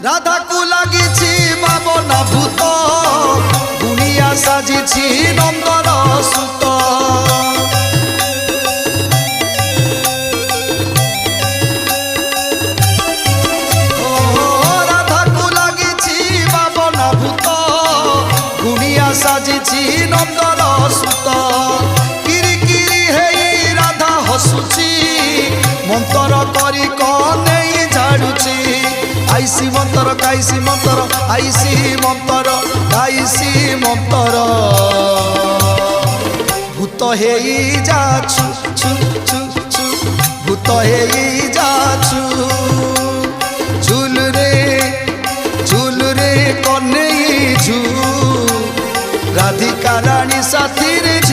রাধাকু লাগিছি ভাবনা ভূত দুনিয়া সাজিছি নন্দর সুত রাধাকু লাগিছি ভাবনা ভূত দুনিয়া সাজিছি নন্দর সুত কিরি কিরি হেই রাধা হসুছি মন্তর করি কনেই ঝাড়ুছি আইসি মন্তর কাইসি মন্তর আইসি মন্তর কাইসি মন্তর ভূত হেই যাছু ছু ছু ছু ভূত হেই যাছু ঝুল রে কনেই ঝু রাধিকা রানী সাথী রে